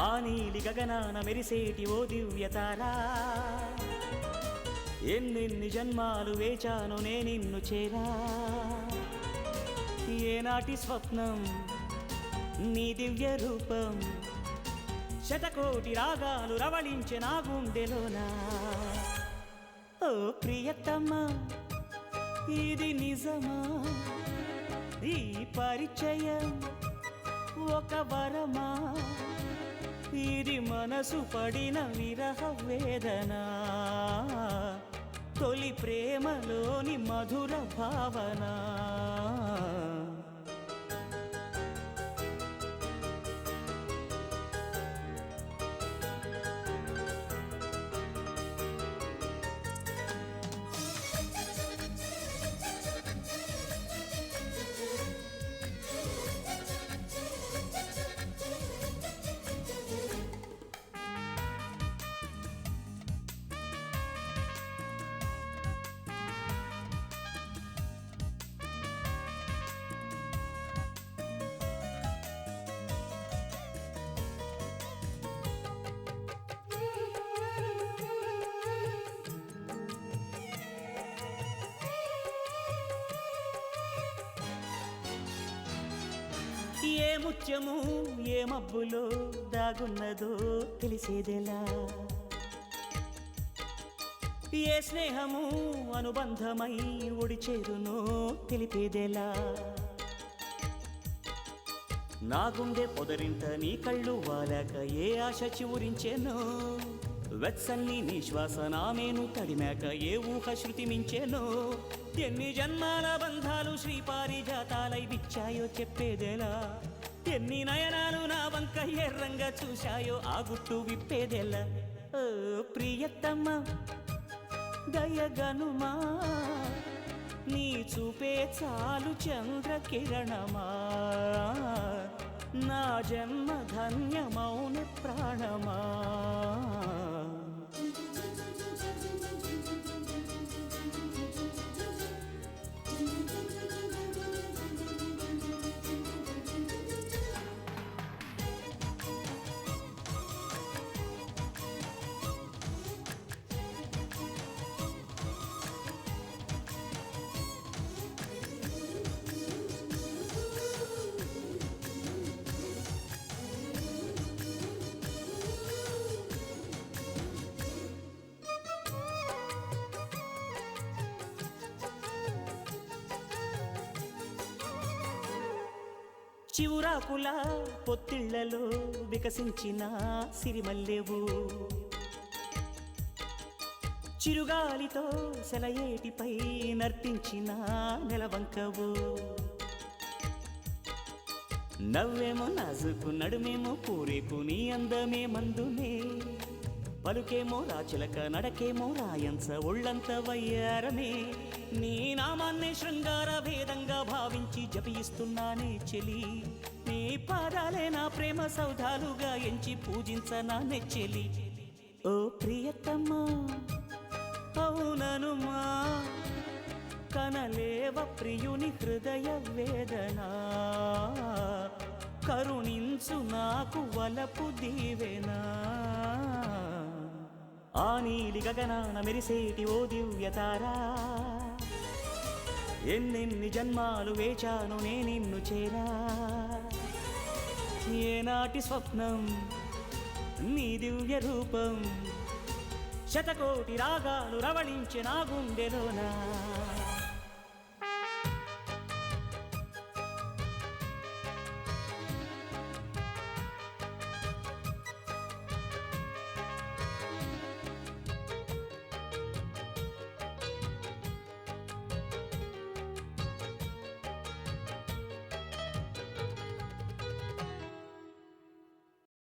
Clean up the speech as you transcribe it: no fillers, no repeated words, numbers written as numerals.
ఆ నీలి గగనాన మెరిసేటి ఓ దివ్యతారా, ఎన్నెన్ని జన్మాలు వేచాను నే నిన్ను చేరా. ఏనాటి స్వప్నం నీ దివ్య రూపం, శతకోటి రాగాలు రవళించే నా గుండెలోనా. ఓ ప్రియతమా ఇది నిజమా, ఈ పరిచయం ఒక వరమా, ఇది మనసు పడిన విరహ వేదన, తొలి ప్రేమలోని మధుర భావన. ఏ ముత్యము ఏ మబ్బులో దాగున్నదో తెలిసేదెలా, ఏ స్నేహము అనుబంధమై ఒడిచేరునో తెలిపేదెలా. నా గుండె పొదరింట నీ కళ్ళు వాలాక ఏ ఆశ చివురించెనో, వెత్సన్ని నీ శ్వాస నామేను తడిమాక ఏ ఊహ శృతి మించెనో. ఎన్ని జన్మాల బంధాలు శ్రీపారిజాతాలై విచ్చాయో చెప్పేదెలా, ఎన్ని నయనాలు నా వంక ఎర్రంగా చూశాయో ఆ గుట్టు విప్పేదెలా. ఓ ప్రియతమ్మ దయగనుమా, నీ చూపే చాలు చంద్రకిరణమా, నా జన్మ ధన్యమౌన ప్రాణమా. చివురాకుల పొత్తిళ్లలో వికసించిన సిరిమల్లెవు, చిరుగాలితో సెలయేటిపై నర్తించిన నెలవంకవు. నవ్వేమో నాజుకు నడుమేమో పూరేపు నీ అందమే మందునే, పలుకేమో రాచిలక నడకేమో రాయంచ ఒళ్ళంత వయ్యారమే. నీ నామాన్నే శృంగార భేదంగా భావించి జపిస్తున్నానే చెలి, నీ పాదాలే నా ప్రేమ సౌధాలుగా ఎంచి పూజించనా నెచ్చెలి. ఓ ప్రియతమ్మా అవుననుమా, కనలేవ ప్రియుని హృదయ వేదన, కరుణించు నాకు వలపు దీవెనా. ఆ నీలి గగనాన మెరిసేటి ఓ దివ్యతారా, ఎన్నెన్ని జన్మాలు వేచాను నే నిన్ను చేరా. ఏనాటి స్వప్నం నీ దివ్య రూపం, శతకోటి రాగాలు రవళించే నా గుండెలోనా.